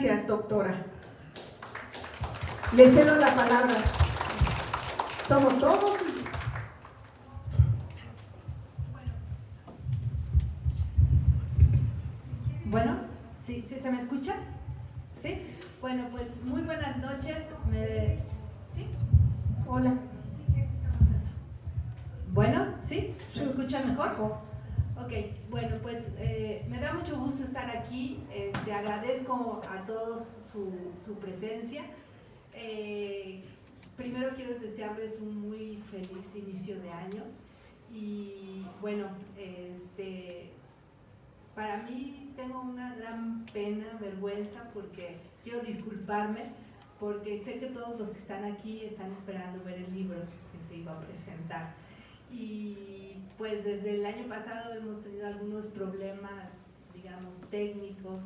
Gracias, doctora. Le cedo la palabra. ¿Somos todos? Bueno, ¿sí se me escucha? ¿Sí? Bueno, pues muy buenas noches. ¿Sí? Hola. Bueno, ¿sí? ¿Se escucha mejor? Ok, bueno, pues me da mucho gusto estar aquí. Agradezco a todos su presencia. Primero quiero desearles un muy feliz inicio de año. Y bueno, para mí tengo una gran pena, vergüenza, porque quiero disculparme, porque sé que todos los que están aquí están esperando ver el libro que se iba a presentar. Y pues desde el año pasado hemos tenido algunos problemas, digamos, técnicos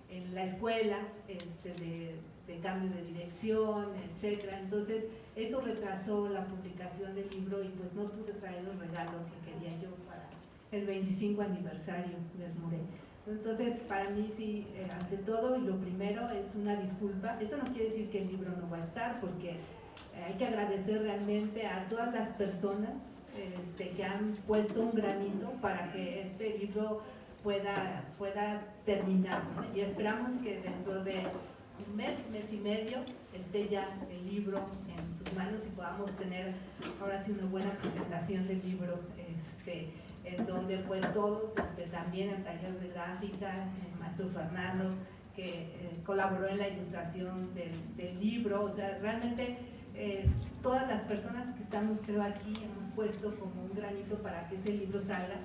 en la escuela, de cambio de dirección, etcétera. Entonces eso retrasó la publicación del libro y pues no pude traer el regalo que quería yo para el 25 aniversario del MURE. Entonces, para mí sí, ante todo, y lo primero es una disculpa. Eso no quiere decir que el libro no va a estar, porque hay que agradecer realmente a todas las personas que han puesto un granito para que este libro pueda terminar, ¿no? Y esperamos que dentro de un mes y medio esté ya el libro en sus manos y podamos tener ahora sí una buena presentación del libro, en donde pues todos, también el taller de gráfica, el maestro Fernando, que colaboró en la ilustración del libro, o sea, realmente todas las personas que estamos, creo, aquí hemos puesto como un granito para que ese libro salga.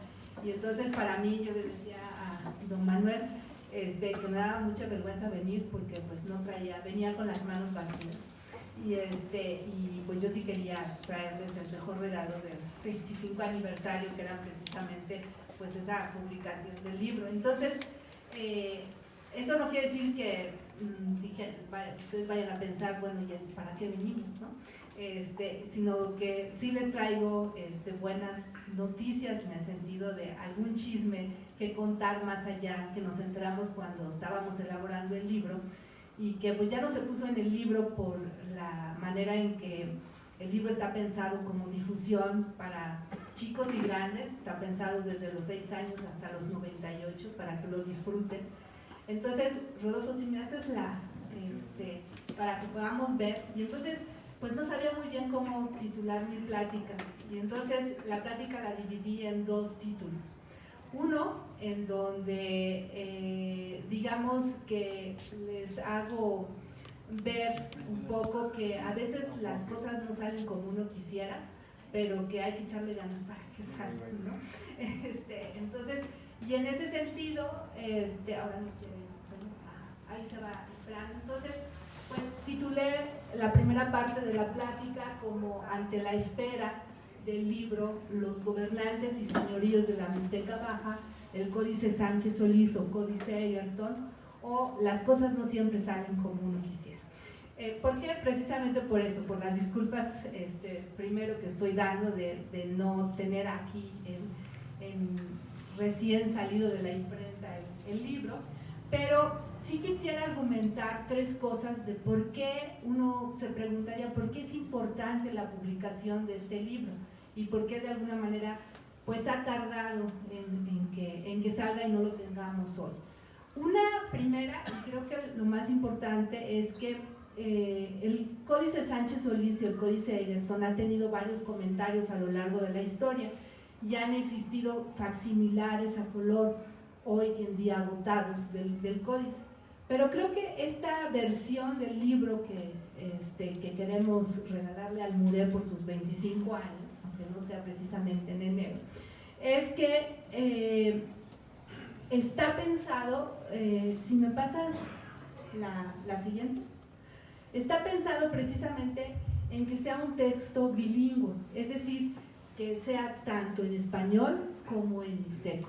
Y entonces para mí, yo le decía a don Manuel que me daba mucha vergüenza venir porque pues no venía con las manos vacías. Y pues yo sí quería traerles el mejor regalo del 25 aniversario, que era precisamente pues esa publicación del libro. Entonces, eso no quiere decir que ustedes vayan a pensar, bueno, ¿y para qué venimos, no? Sino que sí les traigo buenas noticias en el sentido de algún chisme que contar más allá, que nos enteramos cuando estábamos elaborando el libro, y que pues ya no se puso en el libro por la manera en que el libro está pensado como difusión para chicos y grandes, está pensado desde los 6 años hasta los 98 para que lo disfruten. Entonces, Rodolfo, si me haces para que podamos ver, y entonces pues no sabía muy bien cómo titular mi plática, y entonces la plática la dividí en 2 títulos. Uno, en donde digamos que les hago ver un poco que a veces las cosas no salen como uno quisiera, pero que hay que echarle ganas para que salgan, ¿no? Entonces, y en ese sentido, ahora no quiere, ahí se va el plan. Entonces, pues titulé la primera parte de la plática como Ante la espera del libro Los gobernantes y señoríos de la Mixteca Baja, el Códice Sánchez Solís o Códice Egerton, o Las cosas no siempre salen como uno quisiera. ¿Por qué? Precisamente por eso, por las disculpas primero que estoy dando de no tener aquí recién salido de la imprenta el libro, pero sí quisiera argumentar 3 cosas de por qué uno se preguntaría por qué es importante la publicación de este libro y por qué de alguna manera pues ha tardado en que salga y no lo tengamos hoy. Una primera, y creo que lo más importante, es que el Códice Sánchez Solís y el Códice Egerton han tenido varios comentarios a lo largo de la historia y han existido facsimilares a color hoy en día agotados del códice. Pero creo que esta versión del libro que queremos regalarle al MURE por sus 25 años, aunque no sea precisamente en enero, es que está pensado, si me pasas la siguiente, está pensado precisamente en que sea un texto bilingüe, es decir, que sea tanto en español como en mixteco.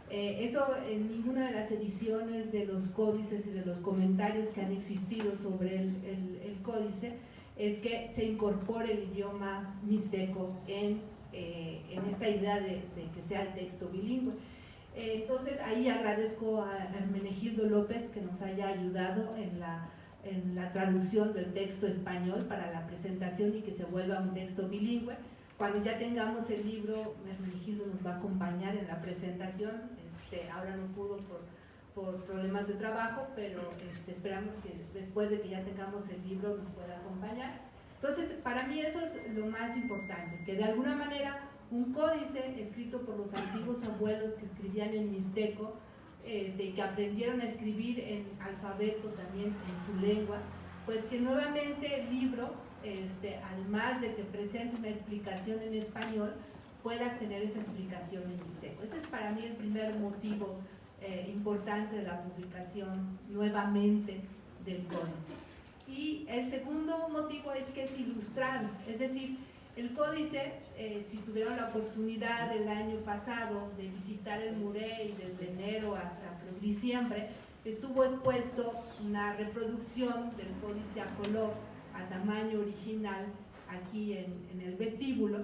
Eso en ninguna de las ediciones de los códices y de los comentarios que han existido sobre el códice es que se incorpore el idioma mixteco en esta idea de que sea el texto bilingüe. Entonces ahí agradezco a Hermenegildo López que nos haya ayudado en la traducción del texto español para la presentación y que se vuelva un texto bilingüe. Cuando ya tengamos el libro, Hermenegildo nos va a acompañar en la presentación. Ahora no pudo por problemas de trabajo, pero esperamos que después de que ya tengamos el libro nos pueda acompañar. Entonces, para mí eso es lo más importante, que de alguna manera un códice escrito por los antiguos abuelos que escribían en mixteco, que aprendieron a escribir en alfabeto también en su lengua, pues que nuevamente el libro, además de que presente una explicación en español, pueda tener esa explicación en mixteco. Ese es para mí el primer motivo importante de la publicación nuevamente del códice. Y el segundo motivo es que es ilustrado, es decir, el códice, si tuvieron la oportunidad el año pasado de visitar el Muré y desde enero hasta diciembre, estuvo expuesto una reproducción del códice a color a tamaño original aquí en el vestíbulo.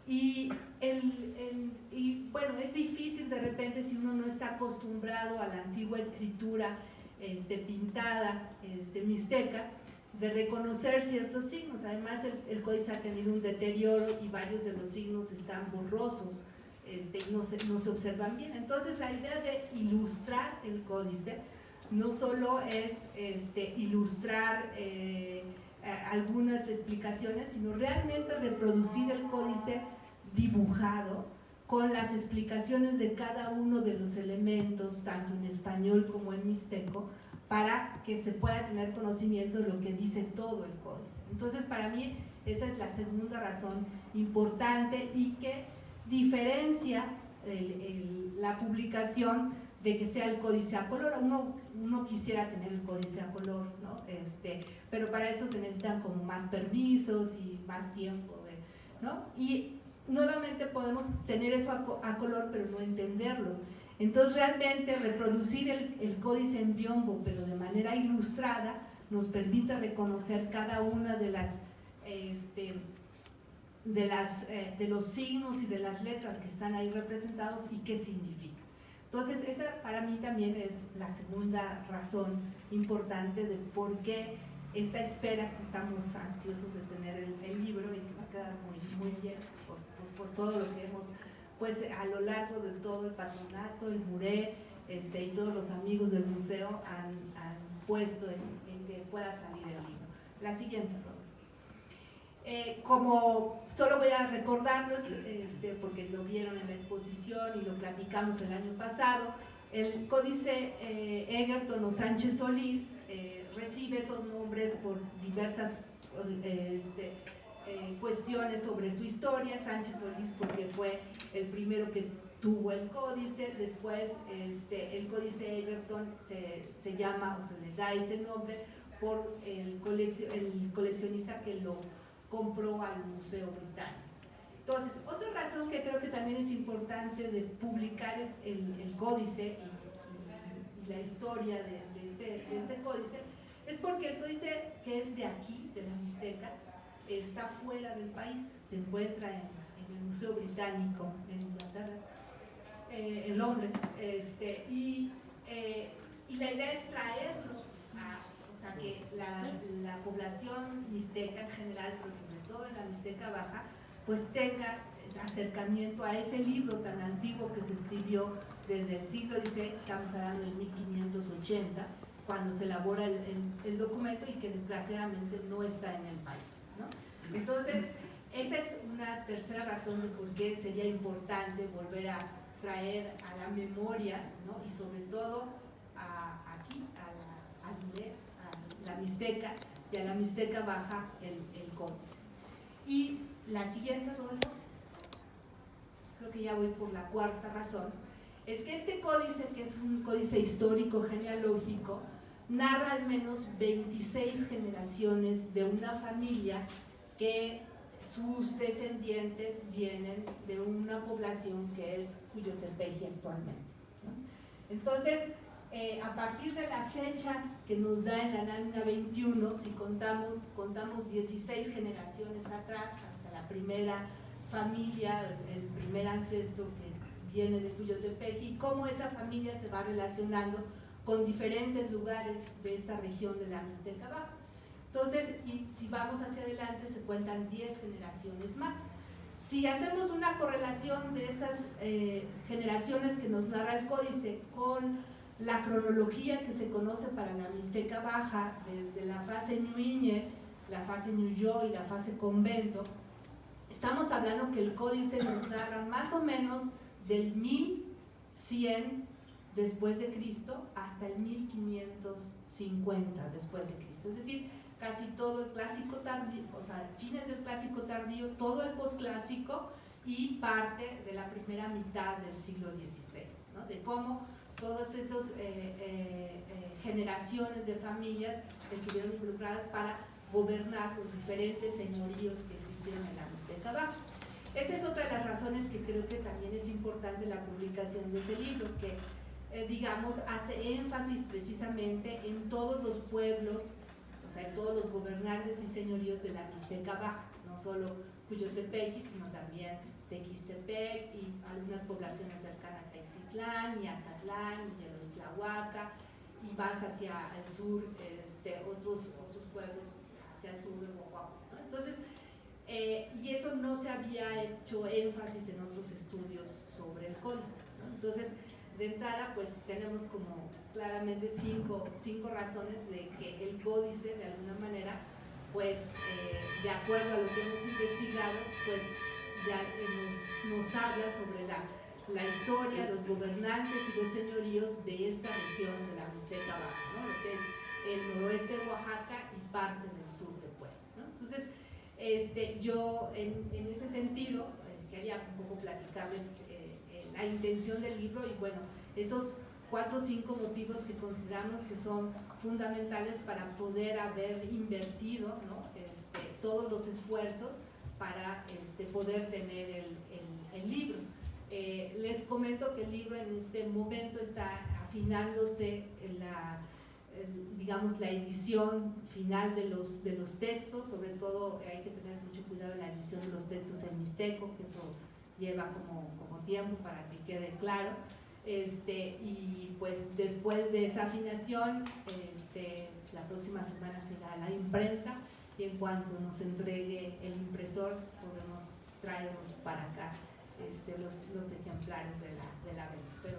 Y bueno, es difícil de repente si uno no está acostumbrado a la antigua escritura pintada, mixteca, de reconocer ciertos signos. Además el códice ha tenido un deterioro y varios de los signos están borrosos, no se observan bien. Entonces la idea de ilustrar el códice no solo es ilustrar algunas explicaciones, sino realmente reproducir el códice dibujado con las explicaciones de cada uno de los elementos, tanto en español como en mixteco, para que se pueda tener conocimiento de lo que dice todo el códice. Entonces, para mí, esa es la segunda razón importante y que diferencia la publicación de que sea el códice a color. Uno quisiera tener el códice a color, ¿no? Pero para eso se necesitan como más permisos y más tiempo, ¿no? Y nuevamente podemos tener eso a color, pero no entenderlo. Entonces realmente reproducir el códice en biombo, pero de manera ilustrada, nos permite reconocer cada una de los signos y de las letras que están ahí representados y qué significa. Entonces esa para mí también es la segunda razón importante de por qué esta espera, que estamos ansiosos de tener el libro y que va a quedar muy bien por todo lo que hemos, pues a lo largo de todo el patronato, el Muré, y todos los amigos del museo han puesto en que pueda salir el libro. La siguiente, como solo voy a recordarlos, porque lo vieron en la exposición y lo platicamos el año pasado, el códice Egerton o Sánchez Solís recibe esos nombres por diversas cuestiones sobre su historia. Sánchez Solís porque fue el primero que tuvo el códice, después el códice Egerton se llama o se le da ese nombre por el coleccionista que lo compró al Museo Británico. Entonces, otra razón que creo que también es importante de publicar es el códice y la historia de este códice, es porque el códice que es de aquí, de la Mixteca, está fuera del país, se encuentra en el Museo Británico en Inglaterra, en Londres, y la idea es traerlo o sea, que la población mixteca en general, pero sobre todo en la Mixteca Baja, pues tenga acercamiento a ese libro tan antiguo que se escribió desde el siglo XVI, estamos hablando del 1580, cuando se elabora el documento y que desgraciadamente no está en el país, ¿no? Entonces, esa es una tercera razón de por qué sería importante volver a traer a la memoria, ¿no? Y sobre todo aquí, a la Mixteca y a la Mixteca Baja el códice. Y la siguiente, Rodolfo, creo que ya voy por la cuarta razón, es que este códice, que es un códice histórico genealógico, narra al menos 26 generaciones de una familia que sus descendientes vienen de una población que es Cuyotepeji actualmente, ¿no? Entonces, a partir de la fecha que nos da en la lámina 21, si contamos 16 generaciones atrás, hasta la primera familia, el primer ancestro que viene de Cuyotepec y cómo esa familia se va relacionando con diferentes lugares de esta región de la Mixteca Baja. Entonces, y si vamos hacia adelante, se cuentan 10 generaciones más. Si hacemos una correlación de esas generaciones que nos narra el códice con la cronología que se conoce para la Mixteca Baja, desde la fase Ñuñe, la fase Ñuyo y la fase Convento, estamos hablando que el códice nos narra más o menos del 1100 después de Cristo hasta el 1550 después de Cristo. Es decir, casi todo el clásico tardío, o sea, fines del clásico tardío, todo el posclásico y parte de la primera mitad del siglo XVI, ¿no? De cómo todas esas generaciones de familias estuvieron involucradas para gobernar los diferentes señoríos que existieron en la Mixteca Baja. Esa es otra de las razones que creo que también es importante la publicación de ese libro, que digamos hace énfasis precisamente en todos los pueblos, o sea, en todos los gobernantes y señoríos de la Mixteca Baja, no solo Cuyotepec, sino también Tequistepec y algunas poblaciones cercanas a Ixtlán y Acatlán y Yelotlahuaca, y más hacia el sur, otros pueblos hacia el sur de Oaxaca, ¿no? Entonces, y eso no se había hecho énfasis en otros estudios sobre el códice, ¿no? Entonces, de entrada, pues tenemos como claramente cinco razones de que el códice, de alguna manera, pues de acuerdo a lo que hemos investigado, pues ya nos habla sobre la historia, los gobernantes y los señoríos de esta región de la Mixteca Baja, ¿no? Lo que es el noroeste de Oaxaca y parte del sur de Puebla, ¿no? Entonces, yo en ese sentido quería un poco platicarles la intención del libro y bueno, esos 4 o 5 motivos que consideramos que son fundamentales para poder haber invertido, ¿no? Todos los esfuerzos para poder tener el libro. Les comento que el libro en este momento está afinándose digamos la edición final de los textos, sobre todo hay que tener mucho cuidado en la edición de los textos en mixteco, que eso lleva como tiempo para que quede claro, y pues después de esa afinación, la próxima semana será la imprenta y en cuanto nos entregue el impresor podemos traernos para acá los ejemplares de la venta, pero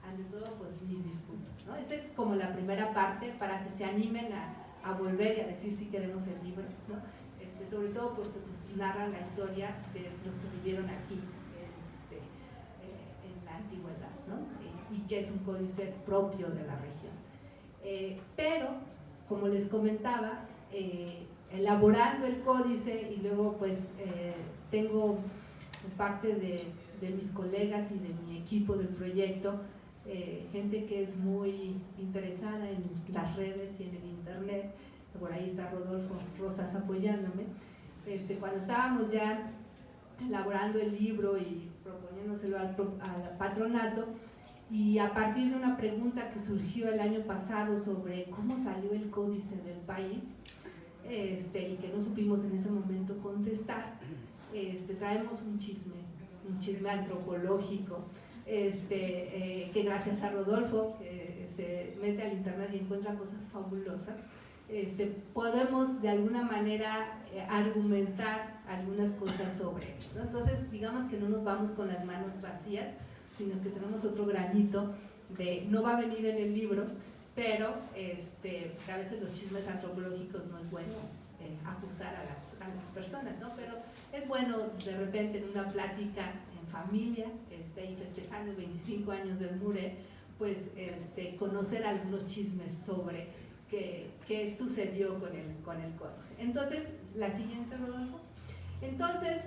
ante todo pues mis disculpas, ¿no? Esa es como la primera parte para que se animen a volver y a decir si queremos el libro, ¿no? Sobre todo porque pues, narra la historia de los que vivieron aquí en la antigüedad, ¿no? Y que es un códice propio de la región. Pero, como les comentaba, elaborando el códice y luego pues tengo parte de mis colegas y de mi equipo del proyecto, gente que es muy interesada en las redes y en el internet, por ahí está Rodolfo Rosas apoyándome. Cuando estábamos ya elaborando el libro y proponiéndoselo al patronato, y a partir de una pregunta que surgió el año pasado sobre cómo salió el códice del país, y que no supimos en ese momento contestar, traemos un chisme antropológico, que gracias a Rodolfo, que se mete al internet y encuentra cosas fabulosas, podemos de alguna manera argumentar algunas cosas sobre eso, ¿no? Entonces, digamos que no nos vamos con las manos vacías, sino que tenemos otro granito de, no va a venir en el libro, pero a veces los chismes antropológicos no es bueno acusar a las personas, ¿no? Pero es bueno de repente en una plática en familia, y festejando 25 años del MURE, pues conocer algunos chismes sobre qué sucedió con el códice. Entonces, la siguiente, Rodolfo. Entonces,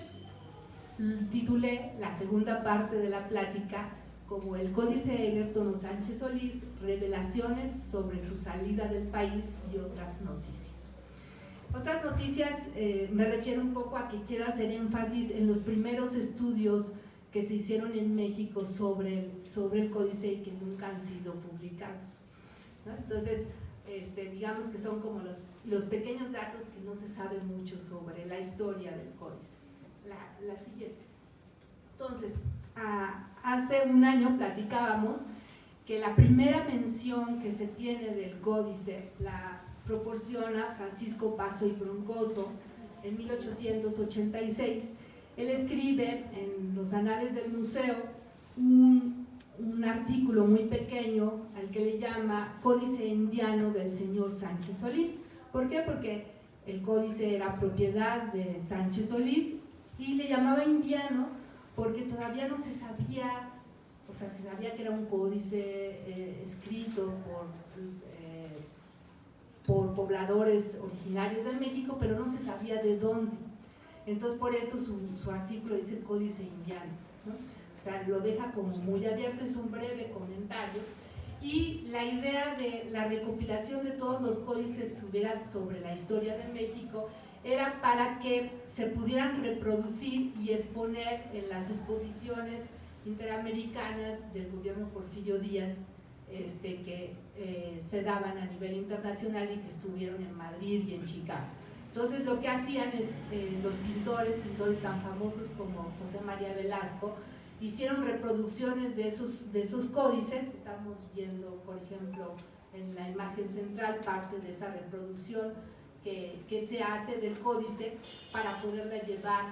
titulé la segunda parte de la plática como el Códice de Egerton Sánchez Solís, revelaciones sobre su salida del país y otras noticias. Otras noticias me refiero un poco a que quiero hacer énfasis en los primeros estudios que se hicieron en México sobre el códice y que nunca han sido publicados, ¿no? Entonces, digamos que son como los pequeños datos que no se sabe mucho sobre la historia del códice. La siguiente. Entonces, hace un año platicábamos que la primera mención que se tiene del códice la proporciona Francisco Paso y Troncoso en 1886. Él escribe en los anales del museo un artículo muy pequeño al que le llama Códice Indiano del señor Sánchez Solís. ¿Por qué? Porque el códice era propiedad de Sánchez Solís y le llamaba indiano porque todavía no se sabía, o sea, se sabía que era un códice escrito por pobladores originarios de México, pero no se sabía de dónde. Entonces, por eso su artículo dice Códice Indiano, ¿no? O sea, lo deja como muy abierto, es un breve comentario. Y la idea de la recopilación de todos los códices que hubieran sobre la historia de México era para que se pudieran reproducir y exponer en las exposiciones interamericanas del gobierno Porfirio Díaz, que se daban a nivel internacional y que estuvieron en Madrid y en Chicago. Entonces lo que hacían es, los pintores tan famosos como José María Velasco, hicieron reproducciones de esos códices. Estamos viendo, por ejemplo, en la imagen central parte de esa reproducción que se hace del códice para poderla llevar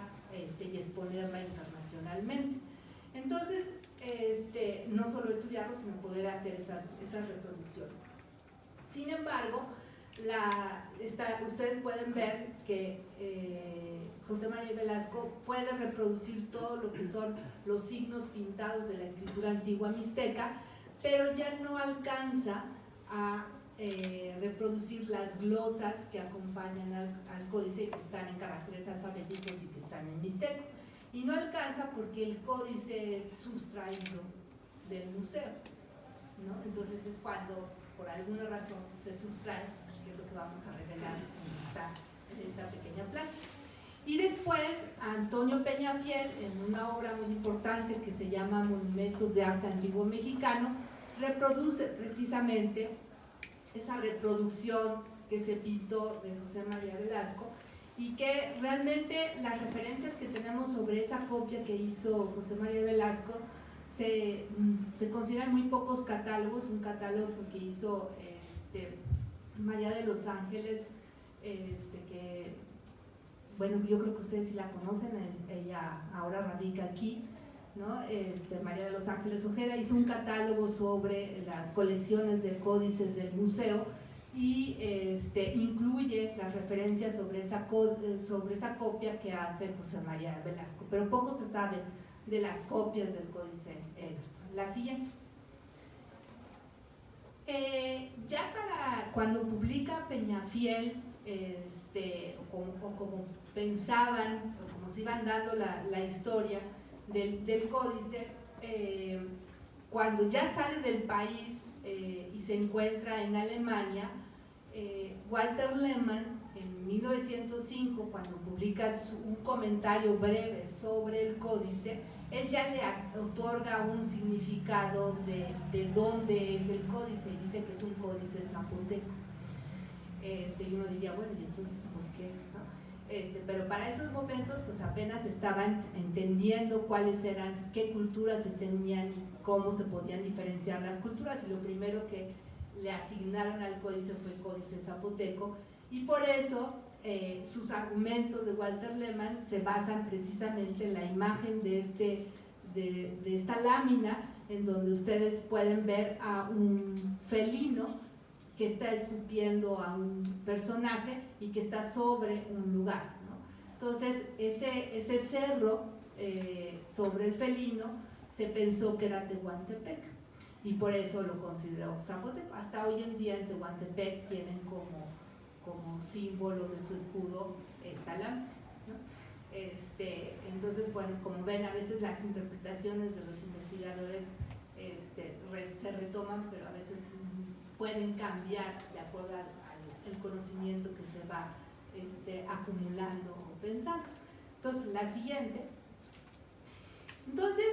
y exponerla internacionalmente. Entonces, no solo estudiarlo, sino poder hacer esas reproducciones. Sin embargo, ustedes pueden ver que José María Velasco puede reproducir todo lo que son los signos pintados de la escritura antigua mixteca, pero ya no alcanza a reproducir las glosas que acompañan al códice, que están en caracteres alfabéticos y que están en mixteco. Y no alcanza porque el códice es sustraído del museo, ¿no? Entonces es cuando por alguna razón se sustrae, que es lo que vamos a revelar en esta pequeña placa. Y después Antonio Peñafiel, en una obra muy importante que se llama Monumentos de Arte Antiguo Mexicano, reproduce precisamente esa reproducción que se pintó de José María Velasco, y que realmente las referencias que tenemos sobre esa copia que hizo José María Velasco se consideran muy pocos catálogos. Un catálogo que hizo María de los Ángeles, que, bueno, yo creo que ustedes sí la conocen, ella ahora radica aquí, ¿no? María de los Ángeles Ojeda hizo un catálogo sobre las colecciones de códices del museo y incluye las referencias sobre esa copia que hace José María Velasco, pero poco se sabe de las copias del códice Egerton. La siguiente. Ya para cuando publica Peñafiel, como pensaban, o como se iban dando la historia del códice, cuando ya sale del país y se encuentra en Alemania, Walter Lehmann en 1905, cuando publica un comentario breve sobre el códice, él ya le otorga un significado de dónde es el códice, y dice que es un códice zapoteco. Y uno diría, bueno, ¿y entonces por qué? ¿No? Pero para esos momentos pues apenas estaban entendiendo cuáles eran, qué culturas se tenían y cómo se podían diferenciar las culturas, y lo primero que le asignaron al códice fue el códice zapoteco, y por eso sus argumentos de Walter Lehmann se basan precisamente en la imagen de esta lámina, en donde ustedes pueden ver a un felino que está escupiendo a un personaje y que está sobre un lugar, ¿no? Entonces ese cerro sobre el felino se pensó que era Tehuantepec, y por eso lo consideró zapoteco. Hasta hoy en día en Tehuantepec tienen como símbolo de su escudo esta lámina, ¿no? Entonces, bueno, como ven, a veces las interpretaciones de los investigadores se retoman, pero a veces pueden cambiar de acuerdo al conocimiento que se va acumulando o pensando. Entonces, la siguiente. Entonces,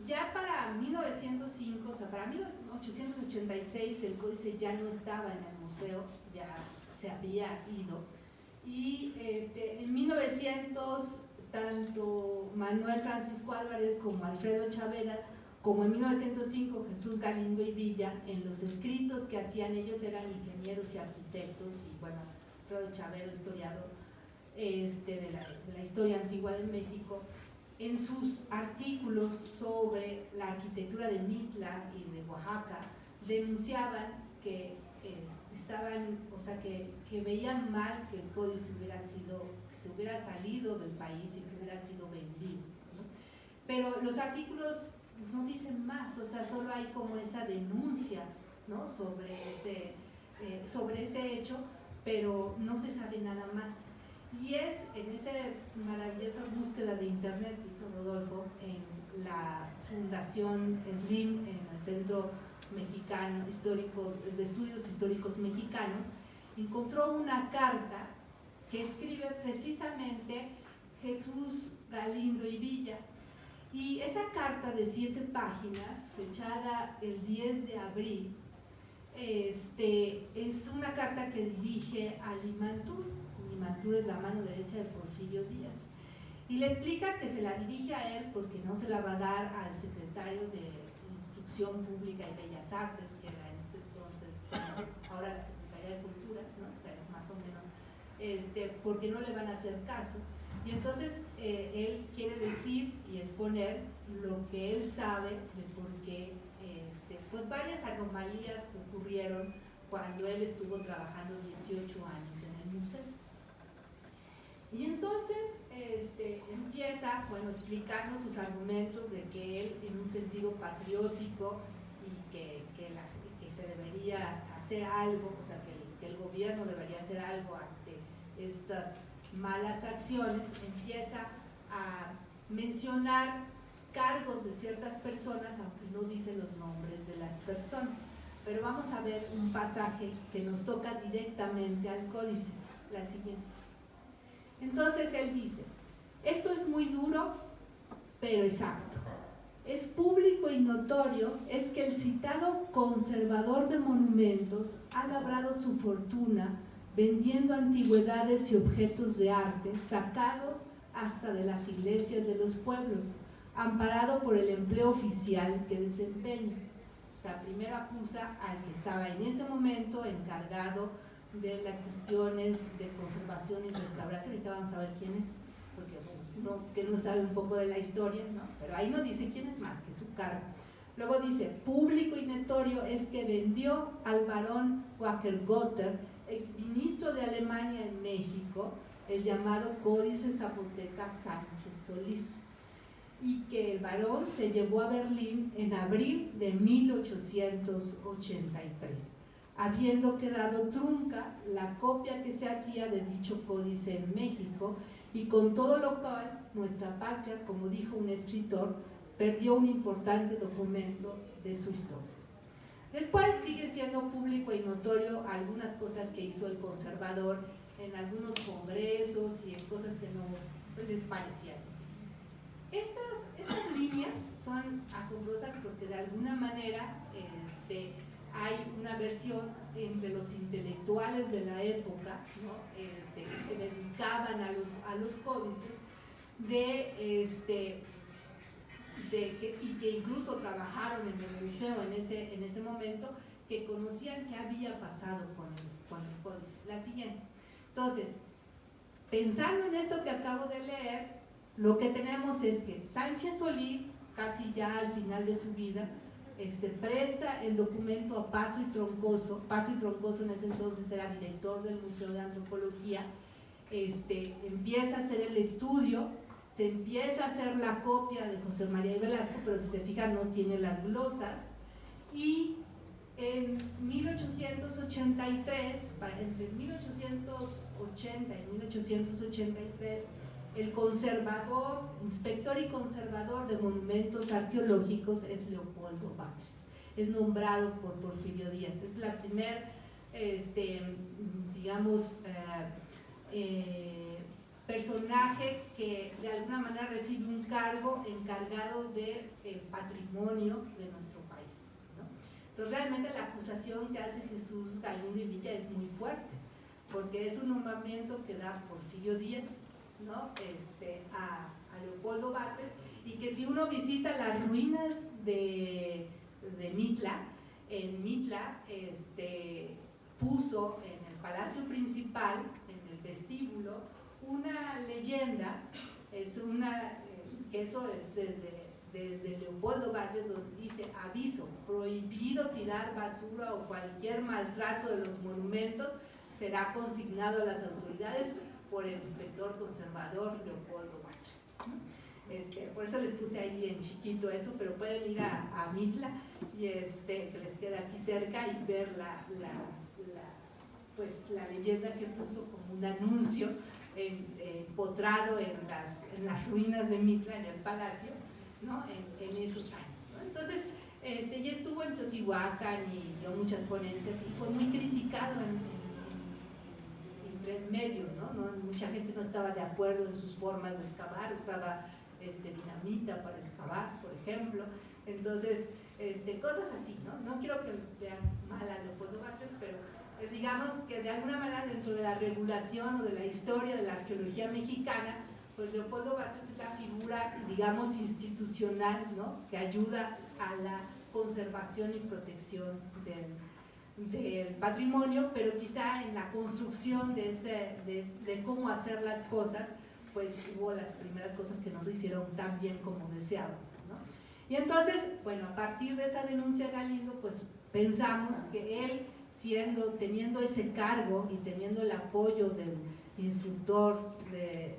ya para 1905, o sea, para 1886, el códice ya no estaba en el museo, ya se había ido, y en 1913 tanto Manuel Francisco Álvarez como Alfredo Chavera, como en 1905 Jesús Galindo y Villa, en los escritos que hacían ellos eran ingenieros y arquitectos, y bueno, Alfredo Chavera, historiador de la historia antigua de México, en sus artículos sobre la arquitectura de Mitla y de Oaxaca, denunciaban que estaban, o sea, que veían mal que el códice se hubiera salido del país y que hubiera sido vendido, ¿no? Pero los artículos no dicen más, o sea, solo hay como esa denuncia, ¿no?, sobre ese hecho, pero no se sabe nada más. Y es en esa maravillosa búsqueda de internet que hizo Rodolfo en la Fundación SLIM, en el Centro Mexicano Histórico de Estudios Históricos Mexicanos, encontró una carta que escribe precisamente Jesús Galindo y Villa. Y esa carta de 7 páginas, fechada el 10 de abril, es una carta que dirige a Limantur. Limantur es la mano derecha de Porfirio Díaz. Y le explica que se la dirige a él porque no se la va a dar al secretario de Instrucción Pública y Bellas Artes, que era en ese entonces, ahora la Secretaría de Cultura, ¿no?, pero más o menos, porque no le van a hacer caso. Y entonces él quiere decir y exponer lo que él sabe de por qué, pues varias anomalías que ocurrieron cuando él estuvo trabajando 18 años en el museo. Y entonces empieza, bueno, explicando sus argumentos de que él, en un sentido patriótico, y que se debería hacer algo, o sea, que el gobierno debería hacer algo ante estas malas acciones, empieza a mencionar cargos de ciertas personas, aunque no dice los nombres de las personas. Pero vamos a ver un pasaje que nos toca directamente al códice, la siguiente. Entonces él dice: esto es muy duro, pero exacto. Es público y notorio es que el citado conservador de monumentos ha labrado su fortuna vendiendo antigüedades y objetos de arte sacados hasta de las iglesias de los pueblos, amparado por el empleo oficial que desempeña. O sea, primero acusa al que estaba en ese momento encargado de las cuestiones de conservación y restauración. Ahorita vamos a ver quién es, porque uno que no sabe un poco de la historia, ¿no?, pero ahí no dice quién es más que su cargo. Luego dice: público y notorio es que vendió al barón Wackergotter, exministro de Alemania en México, el llamado Códice Zapoteca Sánchez Solís, y que el barón se llevó a Berlín en abril de 1883, habiendo quedado trunca la copia que se hacía de dicho códice en México, y con todo lo cual nuestra patria, como dijo un escritor, perdió un importante documento de su historia. Después sigue siendo público y notorio algunas cosas que hizo el conservador en algunos congresos y en cosas que no les parecían. Estas líneas son asombrosas porque de alguna manera hay una versión entre los intelectuales de la época, ¿no?, que se dedicaban a los códices, y que incluso trabajaron en el museo en ese momento, que conocían qué había pasado con el códice. La siguiente. Entonces, pensando en esto que acabo de leer, lo que tenemos es que Sánchez Solís, casi ya al final de su vida, presta el documento a Paso y Troncoso. Paso y Troncoso en ese entonces era director del Museo de Antropología. Empieza a hacer el estudio, se empieza a hacer la copia de José María y Velasco, pero si se fijan no tiene las glosas, y en 1883, entre 1880 y 1883, el conservador, inspector y conservador de monumentos arqueológicos es Leopoldo Batres. Es nombrado por Porfirio Díaz. Es la primer, personaje que de alguna manera recibe un cargo encargado del patrimonio de nuestro país, ¿no? Entonces realmente la acusación que hace Jesús Galindo y Villa es muy fuerte, porque es un nombramiento que da Porfirio Díaz, ¿no? A Leopoldo Batres, y que si uno visita las ruinas de Mitla, en Mitla puso en el palacio principal, en el vestíbulo, una leyenda, que eso es desde Leopoldo Batres, donde dice: aviso, prohibido tirar basura o cualquier maltrato de los monumentos, será consignado a las autoridades por el inspector conservador Leopoldo Batres. Por eso les puse ahí en chiquito eso, pero pueden ir a Mitla, y que les queda aquí cerca, y ver pues la leyenda que puso como un anuncio empotrado en las ruinas de Mitla, en el palacio, ¿no? en esos años, ¿no? Entonces, ya estuvo en Teotihuacán y dio muchas ponencias, y fue muy criticado entre medios, ¿no? Mucha gente no estaba de acuerdo en sus formas de excavar, usaba dinamita para excavar, por ejemplo. Entonces, cosas así, ¿no? No quiero que vean mal a Leopoldo Batres, pero digamos que de alguna manera dentro de la regulación o de la historia de la arqueología mexicana, pues Leopoldo Batres es la figura, digamos, institucional, ¿no? Que ayuda a la conservación y protección del patrimonio, pero quizá en la construcción de cómo hacer las cosas, pues hubo las primeras cosas que no se hicieron tan bien como deseábamos, ¿no? Y entonces, bueno, a partir de esa denuncia de Galindo, pues pensamos que él, teniendo ese cargo y teniendo el apoyo del instructor de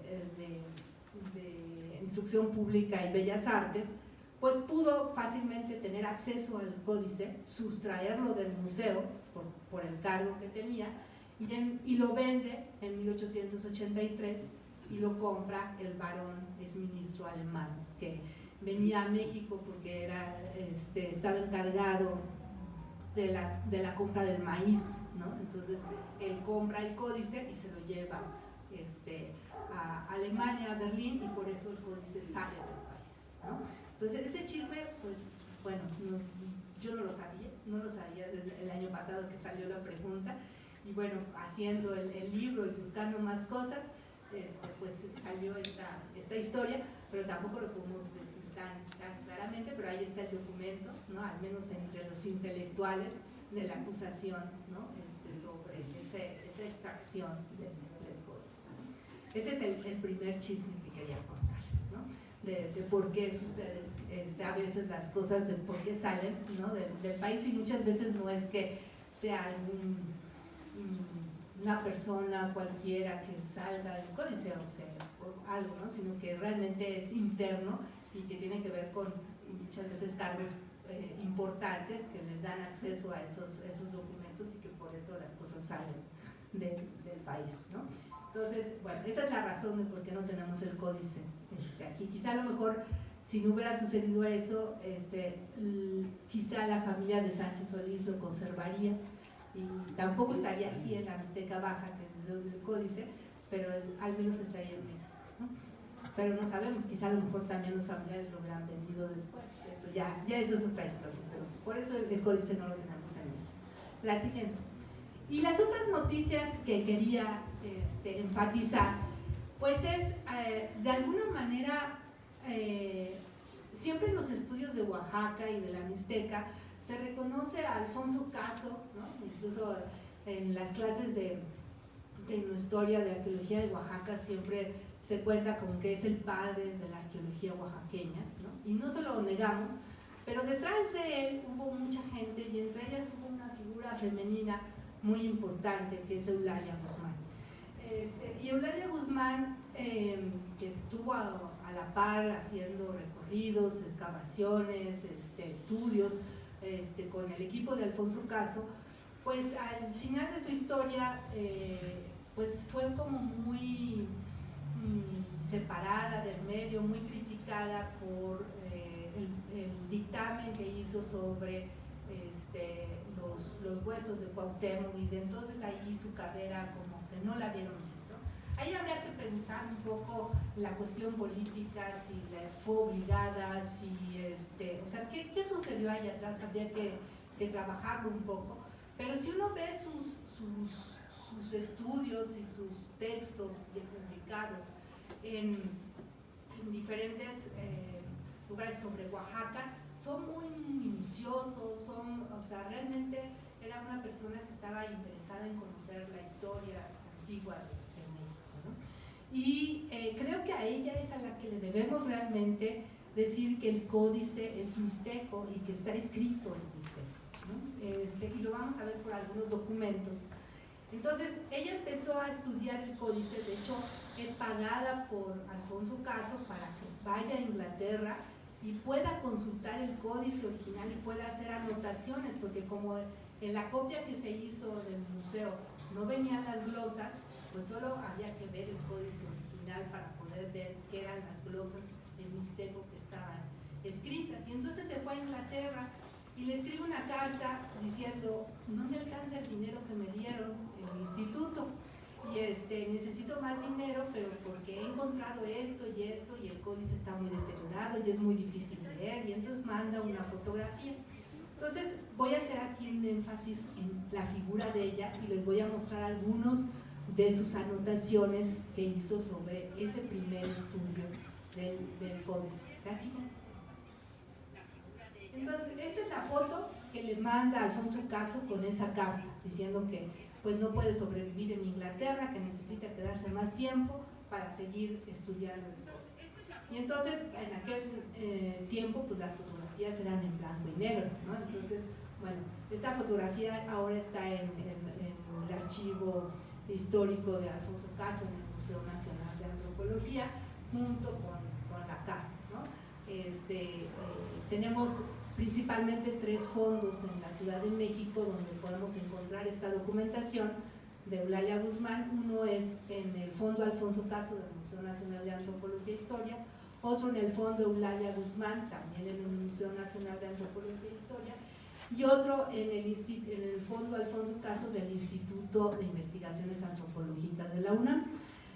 Instrucción Pública y Bellas Artes, pues pudo fácilmente tener acceso al códice, sustraerlo del museo por el cargo que tenía, y lo vende en 1883, y lo compra el barón exministro alemán, que venía a México porque estaba encargado de la compra del maíz, ¿no? Entonces él compra el códice y se lo lleva a Alemania, a Berlín, y por eso el códice sale del país, ¿no? Entonces ese chisme, pues bueno, yo no lo sabía desde el año pasado que salió la pregunta, y bueno, haciendo el libro y buscando más cosas, pues salió esta historia, pero tampoco lo podemos decir tan claramente, pero ahí está el documento, ¿no? Al menos entre los intelectuales de la acusación, ¿no? Sobre esa extracción del códice. Ese es el primer chisme que quería contarles, ¿no? De por qué suceden a veces las cosas, de por qué salen, ¿no? del país, y muchas veces no es que sea una persona cualquiera que salga del códice o algo, ¿no? Sino que realmente es interno y que tiene que ver con muchas veces cargos importantes que les dan acceso a esos documentos, y que por eso las cosas salen del país, ¿no? Entonces, bueno, esa es la razón de por qué no tenemos el códice aquí. Quizá a lo mejor, si no hubiera sucedido eso, quizá la familia de Sánchez Solís lo conservaría, y tampoco estaría aquí en la Mixteca Baja, que es donde el códice, pero al menos estaría en México, ¿no? Pero no sabemos, quizá a lo mejor también los familiares lo habrán vendido después, eso ya eso es otra historia, pero por eso el códice no lo tenemos en México. La siguiente. Y las otras noticias que quería enfatizar, pues es, de alguna manera, siempre en los estudios de Oaxaca y de la Mixteca, se reconoce a Alfonso Caso, ¿no? Incluso en las clases de historia de arqueología de Oaxaca siempre se cuenta como que es el padre de la arqueología oaxaqueña, ¿no? Y no se lo negamos, pero detrás de él hubo mucha gente, y entre ellas hubo una figura femenina muy importante, que es Eulalia Guzmán. Y Eulalia Guzmán, que estuvo a la par haciendo recorridos, excavaciones, estudios con el equipo de Alfonso Caso, pues al final de su historia pues fue como muy separada del medio, muy criticada por el dictamen que hizo sobre los huesos de Cuauhtémoc, y de entonces ahí su carrera como que no la vieron bien, ¿no? Ahí habría que preguntar un poco la cuestión política, si fue obligada, o sea, ¿qué sucedió ahí atrás? Habría que trabajarlo un poco, pero si uno ve sus estudios y sus textos publicados en diferentes lugares sobre Oaxaca, son muy minuciosos, o sea, realmente era una persona que estaba interesada en conocer la historia antigua de México, ¿no? Y creo que a ella es a la que le debemos realmente decir que el códice es mixteco y que está escrito en mixteco, ¿no? Y lo vamos a ver por algunos documentos. Entonces, ella empezó a estudiar el códice, de hecho, es pagada por Alfonso Caso para que vaya a Inglaterra y pueda consultar el códice original y pueda hacer anotaciones, porque como en la copia que se hizo del museo no venían las glosas, pues solo había que ver el códice original para poder ver qué eran las glosas en mixteco que estaban escritas. Y entonces se fue a Inglaterra y le escribe una carta diciendo: no me alcanza el dinero que me dieron en el instituto y necesito más dinero, pero porque he encontrado esto y el códice está muy deteriorado y es muy difícil leer, y entonces manda una fotografía. Entonces voy a hacer aquí un énfasis en la figura de ella y les voy a mostrar algunos de sus anotaciones que hizo sobre ese primer estudio del códice. ¿Casi? Entonces, esta es la foto que le manda Alfonso Caso con esa carta, diciendo que pues no puede sobrevivir en Inglaterra, que necesita quedarse más tiempo para seguir estudiando el códice. Y entonces, en aquel tiempo, pues las fotografías eran en blanco y negro, ¿no? Entonces, bueno, esta fotografía ahora está en el archivo histórico de Alfonso Caso, en el Museo Nacional de Antropología, junto con la carta, ¿no? Tenemos principalmente 3 fondos en la Ciudad de México donde podemos encontrar esta documentación de Eulalia Guzmán. Uno es en el Fondo Alfonso Caso del Museo Nacional de Antropología e Historia, otro en el Fondo Eulalia Guzmán, también en el Museo Nacional de Antropología e Historia, y otro en el Fondo Alfonso Caso del Instituto de Investigaciones Antropológicas de la UNAM.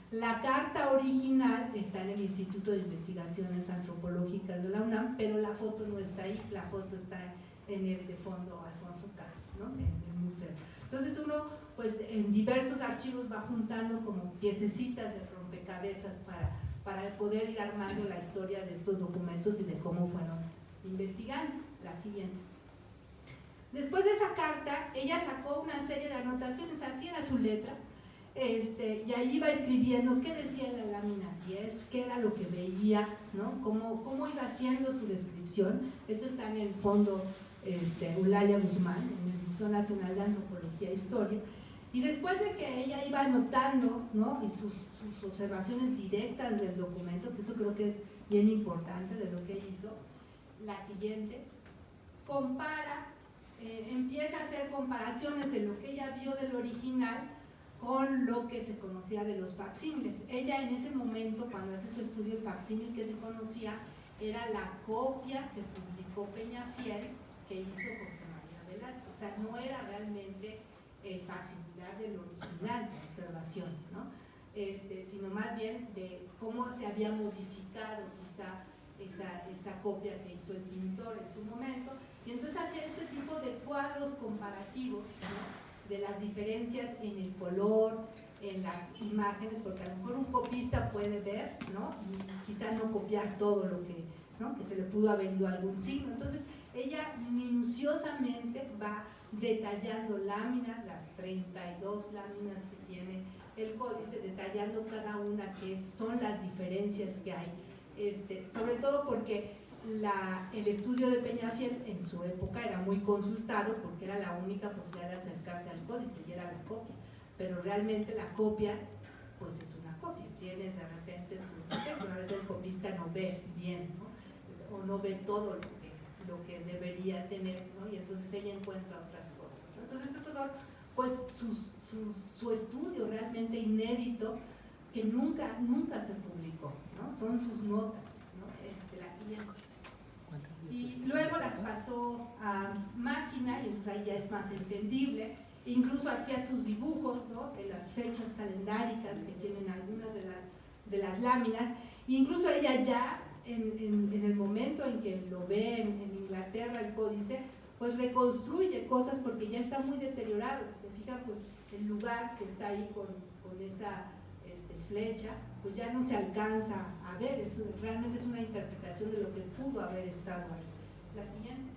La carta original está en el Instituto de Investigaciones Antropológicas de la UNAM, pero la foto no está ahí, la foto está en el de Fondo Alfonso Caso, ¿no? En el museo. Entonces uno, pues en diversos archivos va juntando como piececitas de rompecabezas para poder ir armando la historia de estos documentos y de cómo fueron investigando. La siguiente. Después de esa carta, ella sacó una serie de anotaciones, así era su letra, y ahí iba escribiendo qué decía en la lámina 10, qué era lo que veía, ¿no? Cómo iba haciendo su descripción. Esto está en el Fondo Eulalia Guzmán, en el Museo Nacional de Antropología e Historia. Y después de que ella iba anotando, ¿no? Y sus observaciones directas del documento, que eso creo que es bien importante de lo que hizo, la siguiente, compara, empieza a hacer comparaciones de lo que ella vio del original con lo que se conocía de los facsímiles. Ella en ese momento, cuando hace su estudio, el facsímil que se conocía era la copia que publicó Peñafiel, que hizo José María Velasco. O sea, no era realmente el facsimilar del original de observación, ¿no? Sino más bien de cómo se había modificado quizá esa copia que hizo el pintor en su momento. Y entonces hacía este tipo de cuadros comparativos, ¿no? De las diferencias en el color, en las imágenes, porque a lo mejor un copista puede ver, ¿no? Y quizá no copiar todo lo que, ¿no? Que se le pudo haber ido algún signo. Entonces ella minuciosamente va detallando láminas, las 32 láminas que tiene el códice, detallando cada una que son las diferencias que hay, sobre todo porque el estudio de Peñafiel en su época era muy consultado porque era la única posibilidad de acercarse al códice y era la copia, pero realmente la copia pues es una copia, tiene de repente sus defectos, a veces el copista no ve bien, ¿no? O no ve todo lo que debería tener, ¿no? Y entonces ella encuentra otras cosas, ¿no? Entonces estos son pues su estudio realmente inédito que nunca se publicó, ¿no? Son sus notas, ¿no? La siguiente. Y luego las pasó a máquina y entonces ahí ya es más entendible. Incluso hacía sus dibujos, ¿no? De las fechas calendáricas que tienen algunas de las láminas. Incluso ella ya en el momento en que lo ve en Inglaterra el códice, pues reconstruye cosas porque ya está muy deteriorado. Se fija pues el lugar que está ahí con esa flecha, pues ya no se alcanza a ver, realmente es una interpretación de lo que pudo haber estado ahí. La siguiente.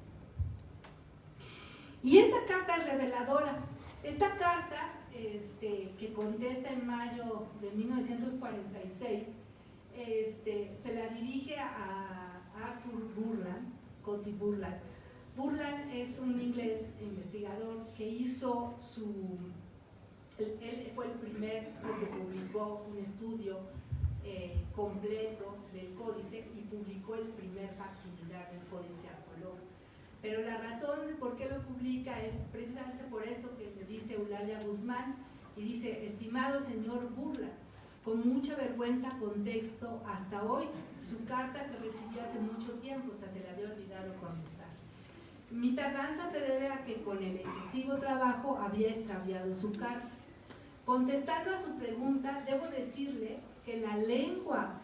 Y esta carta es reveladora. Esta carta, que contesta en mayo de 1946, se la dirige a Arthur Burland, Cody Burland. Burland es un inglés investigador que hizo él fue el primero que publicó un estudio completo del códice y publicó el primer facsimilar del códice a color. Pero la razón por qué lo publica es precisamente por esto que le dice Eulalia Guzmán, y dice: estimado señor Burland, con mucha vergüenza contesto hasta hoy su carta que recibí hace mucho tiempo, o sea, se le había olvidado contestar. Mi tardanza se debe a que con el excesivo trabajo había extraviado su carta. Contestando a su pregunta, debo decirle que la lengua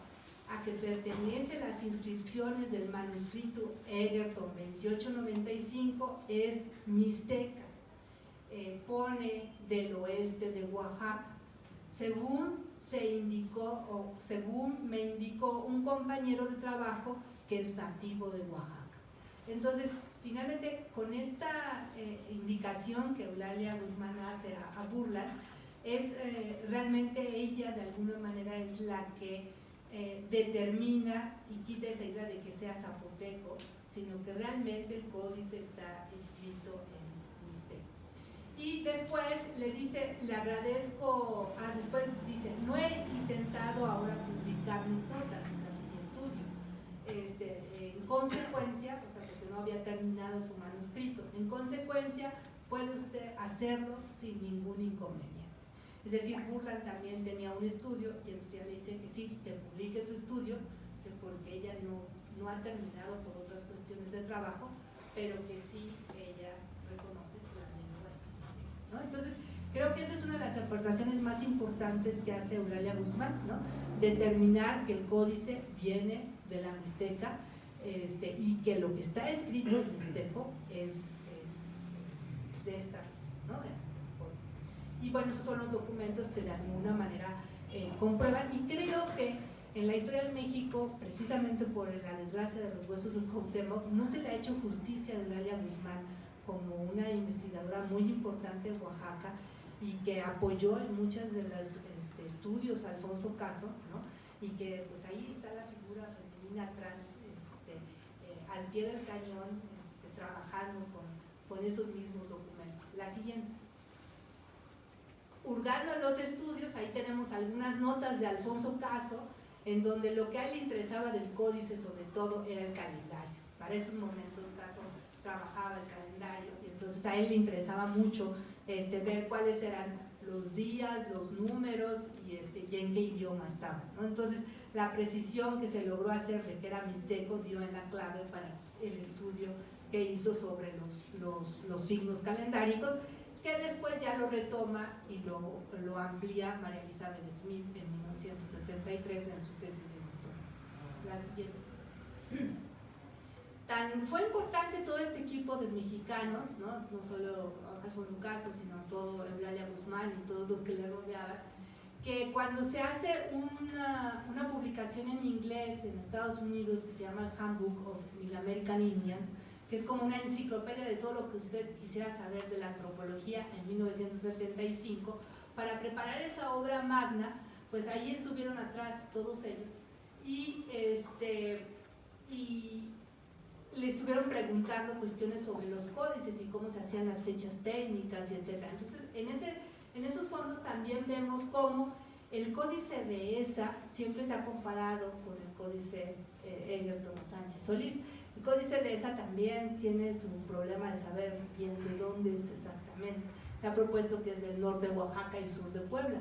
a que pertenecen las inscripciones del manuscrito Egerton 2895 es mixteca. Pone del oeste de Oaxaca, según me indicó un compañero de trabajo que es nativo de Oaxaca. Entonces, finalmente, con esta indicación que Eulalia Guzmán hace a Burland, realmente ella de alguna manera es la que determina y quita esa idea de que sea zapoteco, sino que realmente el códice está escrito en mixteco. Y después le dice, le agradezco, después dice, no he intentado ahora publicar mis notas, o sea, mi estudio. En consecuencia, o sea, porque no había terminado su manuscrito, en consecuencia puede usted hacerlo sin ningún inconveniente. Es decir, Burland también tenía un estudio y entonces ella le dice que sí, que publique su estudio, que porque ella no ha terminado por otras cuestiones de trabajo, pero que sí ella reconoce que la lengua existe, ¿no? Entonces, creo que esa es una de las aportaciones más importantes que hace Eulalia Guzmán, ¿no? Determinar que el códice viene de la mixteca, y que lo que está escrito en mixteco es de esta, ¿no? Y bueno, esos son los documentos que de alguna manera comprueban, y creo que en la historia de México, precisamente por la desgracia de los huesos de Cuauhtémoc, no se le ha hecho justicia a Eulalia Guzmán como una investigadora muy importante en Oaxaca y que apoyó en muchos de los estudios a Alfonso Caso, ¿no? Y que pues ahí está la figura femenina atrás, al pie del cañón, trabajando con esos mismos documentos. La siguiente. Hurgando en los estudios, ahí tenemos algunas notas de Alfonso Caso, en donde lo que a él le interesaba del códice sobre todo era el calendario. Para esos momentos Caso trabajaba el calendario y entonces a él le interesaba mucho ver cuáles eran los días, los números y en qué idioma estaban, ¿no? Entonces la precisión que se logró hacer de que era mixteco dio en la clave para el estudio que hizo sobre los signos calendáricos, que después ya lo retoma y lo amplía María Elizabeth Smith en 1973 en su tesis de doctorado. La siguiente. Fue importante todo este equipo de mexicanos, no solo Alfonso Caso, sino todo Eulalia Guzmán y todos los que le rodeaban, que cuando se hace una publicación en inglés en Estados Unidos que se llama Handbook of Middle-American Indians, que es como una enciclopedia de todo lo que usted quisiera saber de la antropología en 1975, para preparar esa obra magna, pues ahí estuvieron atrás todos ellos y le estuvieron preguntando cuestiones sobre los códices y cómo se hacían las fechas técnicas, y etc. Entonces, en esos fondos también vemos cómo el códice de ESA siempre se ha comparado con el códice Egerton Sánchez Solís. El códice de ESA también tiene su problema de saber bien de dónde es exactamente. Se ha propuesto que es del norte de Oaxaca y sur de Puebla,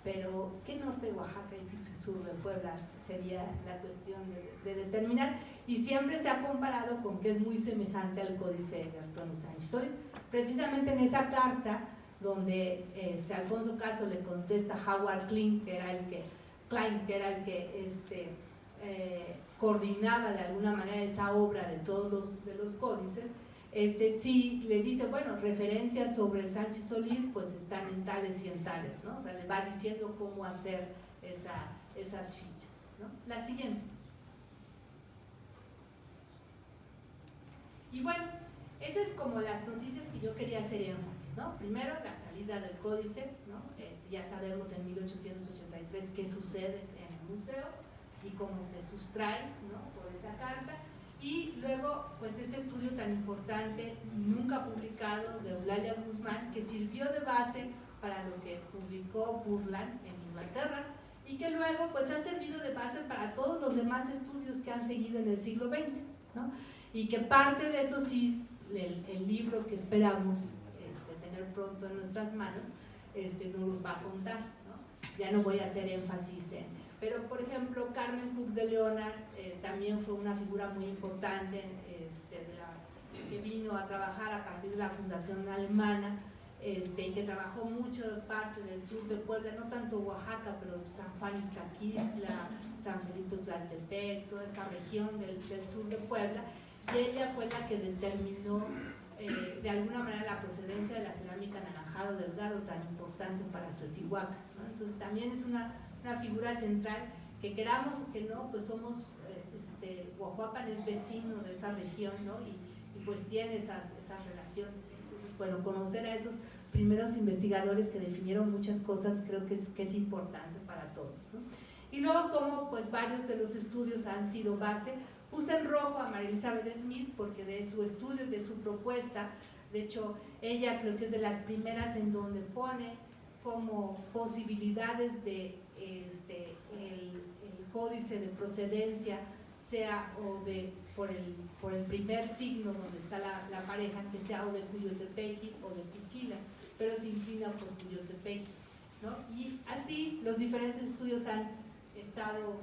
pero ¿qué norte de Oaxaca y sur de Puebla? Sería la cuestión de determinar, y siempre se ha comparado con que es muy semejante al códice Egerton Sánchez Solís. Precisamente en esa carta donde Alfonso Caso le contesta a Howard Klein, que era el que coordinaba de alguna manera esa obra de todos los códices, sí le dice, bueno, referencias sobre el Sánchez Solís pues están en tales y en tales, ¿no? O sea, le va diciendo cómo hacer esas fichas, ¿no? La siguiente. Y bueno, esas es como las noticias que yo quería hacer énfasis, ¿no? Primero, la salida del códice, ¿no? Ya sabemos en 1883 qué sucede en el museo y cómo se sustrae, ¿no?, por esa carta. Y luego, pues ese estudio tan importante, nunca publicado, de Eulalia Guzmán, que sirvió de base para lo que publicó Burland en Inglaterra y que luego pues ha servido de base para todos los demás estudios que han seguido en el siglo XX, ¿no? Y que parte de eso sí, el libro que esperamos tener pronto en nuestras manos, nos los va a contar, ¿no? Ya no voy a hacer énfasis en... Pero, por ejemplo, Carmen Cook de Leonard también fue una figura muy importante que vino a trabajar a partir de la fundación alemana, y que trabajó mucho parte del sur de Puebla, no tanto Oaxaca, pero San Juan Iztaquistla, San Felipe Tlaltepec, toda esa región del sur de Puebla, y ella fue la que determinó de alguna manera la procedencia de la cerámica anaranjado delgado tan importante para Teotihuacán, ¿no? Entonces también es una figura central que queramos o que no, pues somos, Huajuapan es vecino de esa región, ¿no? Y pues tiene esas relaciones. Entonces, bueno, conocer a esos primeros investigadores que definieron muchas cosas creo que es importante para todos, ¿no? Y luego como pues varios de los estudios han sido base, puse en rojo a María Elizabeth Smith porque de su estudio, de su propuesta, de hecho ella creo que es de las primeras en donde pone como posibilidades de el códice de procedencia sea o por el primer signo donde está la pareja, que sea o de Cuyotepequi o de Cuquila, pero se inclina por Cuyotepequi, ¿no? Y así los diferentes estudios han estado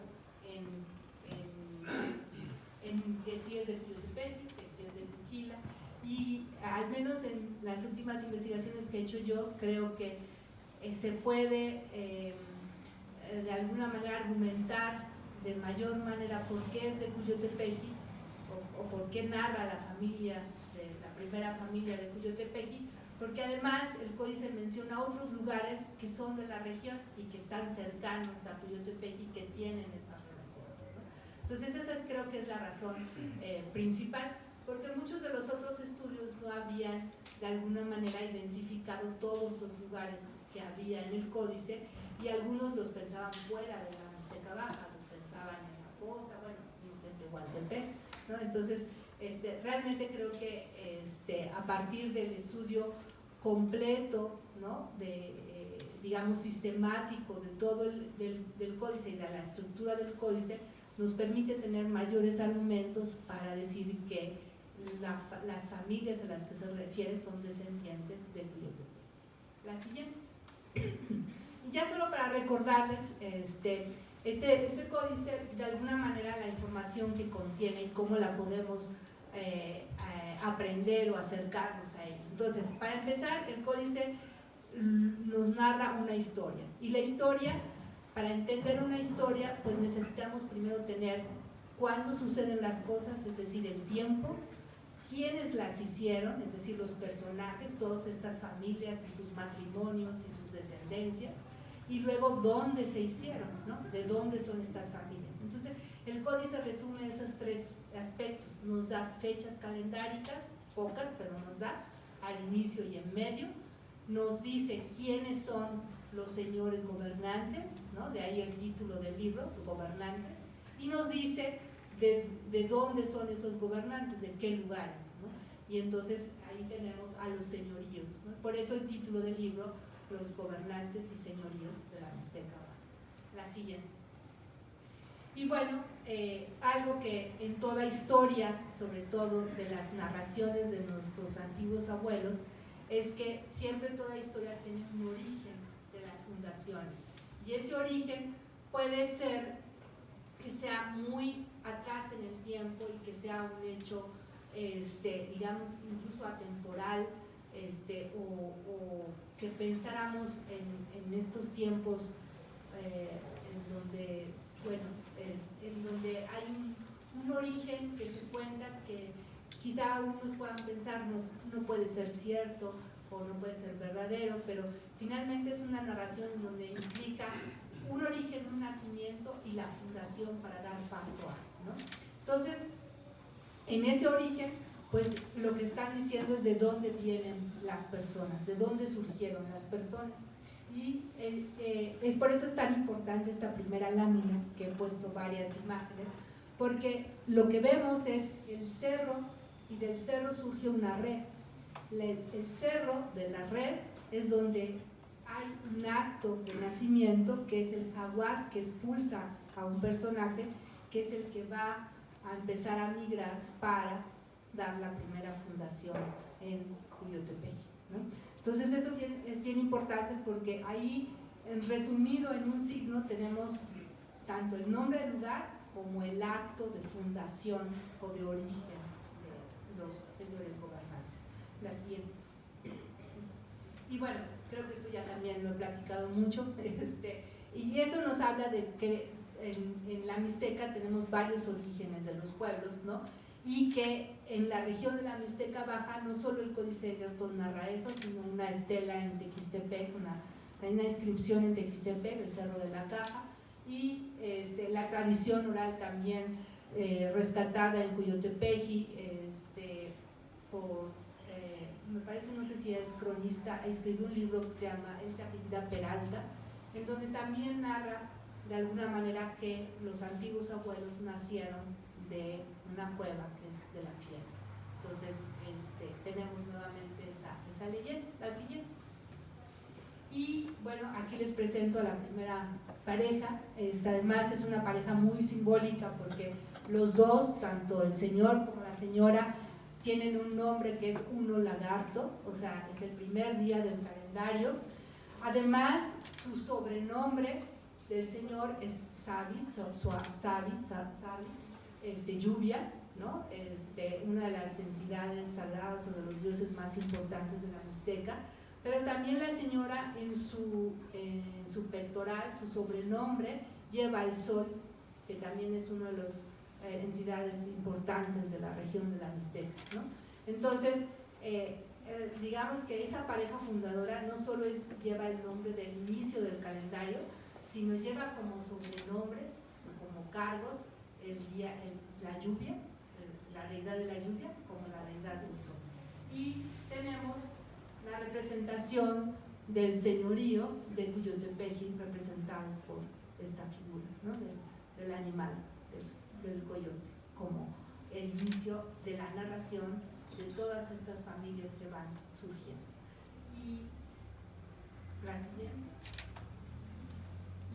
que si es de Cuyotepequi, que si es de Cuquila, y al menos en las últimas investigaciones que he hecho yo, creo que se puede de alguna manera argumentar de mayor manera por qué es de Cuyotepequi o por qué narra la familia, la primera familia de Cuyotepequi, porque además el códice menciona otros lugares que son de la región y que están cercanos a Cuyotepequi y que tienen esas relaciones, ¿no? Entonces esa creo que es la razón principal, porque muchos de los otros estudios no habían de alguna manera identificado todos los lugares que había en el códice y algunos los pensaban fuera de la Mixteca Baja, los pensaban en Zapoza, bueno, no sé, en Tehuantepec, ¿no? Entonces, realmente creo que a partir del estudio completo, ¿no?, digamos sistemático de todo del códice y de la estructura del códice, nos permite tener mayores argumentos para decir que las familias a las que se refiere son descendientes de Cuyotepequi. La siguiente. Ya solo para recordarles, este códice, de alguna manera la información que contiene y cómo la podemos aprender o acercarnos a ella. Entonces, para empezar, el códice nos narra una historia. Y la historia, para entender una historia, pues necesitamos primero tener cuándo suceden las cosas, es decir, el tiempo, quiénes las hicieron, es decir, los personajes, todas estas familias y sus matrimonios y sus descendencias, y luego dónde se hicieron, ¿no?, de dónde son estas familias. Entonces, el códice resume esos tres aspectos, nos da fechas calendáricas, pocas, pero nos da al inicio y en medio, nos dice quiénes son los señores gobernantes, ¿no?, de ahí el título del libro, gobernantes, y nos dice de dónde son esos gobernantes, de qué lugares, ¿no? Y entonces ahí tenemos a los señoríos, ¿no? Por eso el título del libro, los gobernantes y señoríos de la Mixteca Baja. La siguiente. Y bueno, algo que en toda historia, sobre todo de las narraciones de nuestros antiguos abuelos, es que siempre toda historia tiene un origen de las fundaciones. Y ese origen puede ser que sea muy atrás en el tiempo y que sea un hecho, digamos, incluso atemporal, o que pensáramos en estos tiempos en donde, bueno, en donde hay un origen que se cuenta que quizá unos puedan pensar no puede ser cierto o no puede ser verdadero, pero finalmente es una narración donde implica un origen nacimiento y la fundación para dar paso a, ¿no? Entonces, en ese origen, pues lo que están diciendo es de dónde vienen las personas, de dónde surgieron las personas. Y es por eso es tan importante esta primera lámina, que he puesto varias imágenes, porque lo que vemos es el cerro, y del cerro surge una red. El cerro de la red es donde hay un acto de nacimiento, que es el jaguar que expulsa a un personaje, que es el que va a empezar a migrar para dar la primera fundación en Cuyotepec, ¿no? Entonces eso es bien importante, porque ahí, resumido en un signo, tenemos tanto el nombre del lugar como el acto de fundación o de origen de los señores gobernantes. La siguiente. Y bueno, creo que esto ya también lo he platicado mucho, y eso nos habla de que en la Mixteca tenemos varios orígenes de los pueblos, ¿no? Y que en la región de la Mixteca Baja no solo el Códice de Hortos narra eso, sino una estela en Tequistepec, una inscripción en Tequistepec, el Cerro de la Caja, y la tradición oral también rescatada en Cuyotepeji, por, me parece, no sé si es cronista, escribió un libro que se llama El se apellida Peralta, en donde también narra de alguna manera que los antiguos abuelos nacieron de una cueva que es de la piedra. Entonces tenemos nuevamente esa leyenda. La siguiente. Y bueno, aquí les presento a la primera pareja. Además es una pareja muy simbólica, porque los dos, tanto el señor como la señora, tienen un nombre que es Uno Lagarto, o sea, es el primer día del calendario. Además, su sobrenombre del señor es Sabi, lluvia, ¿no? Una de las entidades sagradas o de los dioses más importantes de la Mixteca. Pero también la señora en su pectoral, su sobrenombre, lleva el sol, que también es una de las entidades importantes de la región de la Mixteca, ¿no? Entonces, digamos que esa pareja fundadora no solo lleva el nombre del inicio del calendario, sino lleva como sobrenombres, como cargos, la lluvia, la deidad de la lluvia, como la deidad del sol. Y tenemos la representación del señorío de Cuyotepeji, representado por esta figura, ¿no? del animal, del coyote, como el inicio de la narración de todas estas familias que van surgiendo. Y la siguiente.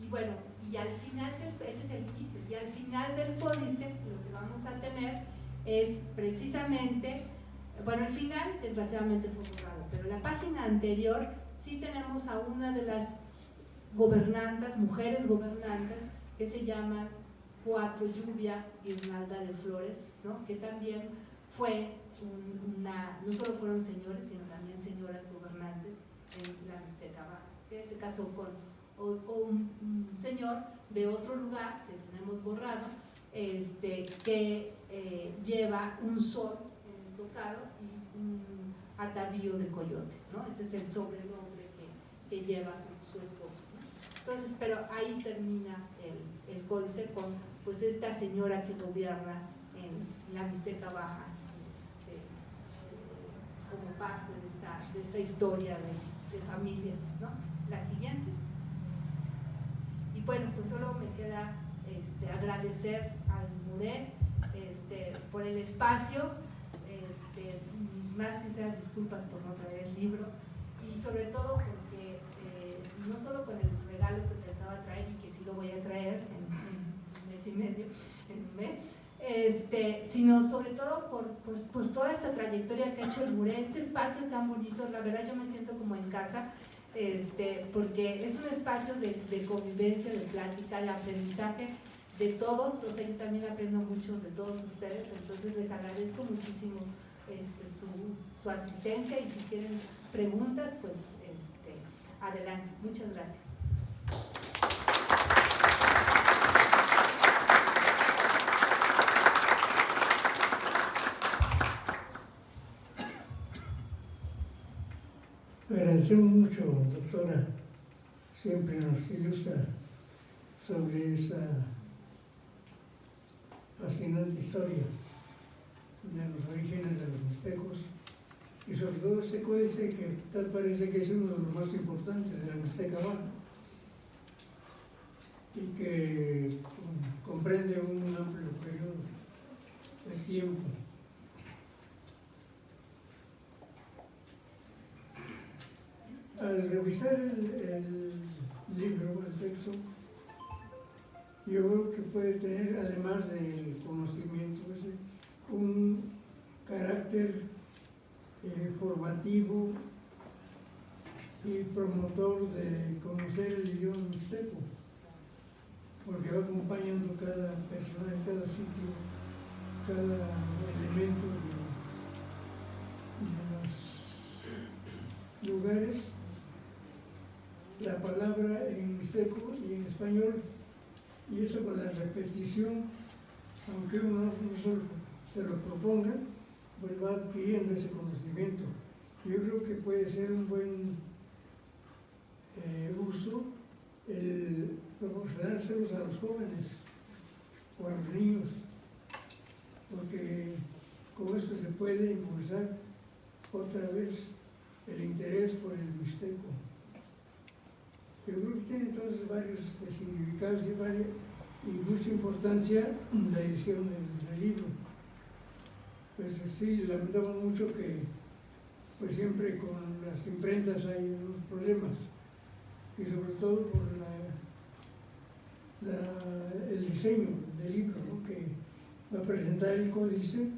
Y bueno, y al final ese es el inicio, y al final del códice lo que vamos a tener es precisamente, bueno, el final desgraciadamente fue borrado, pero la página anterior sí tenemos a una de las gobernantas, mujeres gobernantas, que se llaman Cuatro Lluvia Guirnalda de Flores, ¿no? Que también fue no solo fueron señores, sino también señoras gobernantes en la Mixteca Baja, que se casó con un señor de otro lugar que tenemos borrado, que lleva un sol en el tocado y un atavío de coyote, ¿no? Ese es el sobrenombre que lleva su esposo, ¿no? Entonces, pero ahí termina el códice con pues esta señora que gobierna en la Mixteca Baja, como parte de esta historia de familias, ¿no? La siguiente. Y bueno, pues solo me queda agradecer al MUDEC por el espacio, mis más sinceras disculpas por no traer el libro, y sobre todo porque no solo con el regalo que pensaba traer, y que sí lo voy a traer en un mes y medio, en un mes, sino sobre todo por toda esta trayectoria que ha hecho el MURE, este espacio tan bonito. La verdad yo me siento como en casa, porque es un espacio de convivencia, de plática, de aprendizaje de todos. O sea, yo también aprendo mucho de todos ustedes, entonces les agradezco muchísimo su asistencia, y si tienen preguntas, pues adelante. Muchas gracias. Agradecemos mucho, doctora, siempre nos ilustra sobre esa fascinante historia de los orígenes de los mixtecos y sobre todo este códice que tal parece que es uno de los más importantes de la Mixteca Baja y que comprende un amplio periodo de tiempo. Al revisar el libro, el texto, yo creo que puede tener, además del conocimiento, un carácter formativo y promotor de conocer el idioma mixteco, porque va acompañando cada personaje, cada sitio, cada elemento de los lugares, la palabra en mixteco y en español, y eso con la repetición, aunque uno no solo se lo proponga, pues va adquiriendo ese conocimiento. Yo creo que puede ser un buen uso el proporcionárselos a los jóvenes o a los niños, porque con esto se puede impulsar otra vez el interés por el mixteco. Yo creo que tiene entonces varios significados y mucha importancia la edición del libro. Pues sí, lamentamos mucho que pues siempre con las imprentas hay unos problemas y sobre todo por el diseño del libro, ¿no? Que va a presentar el códice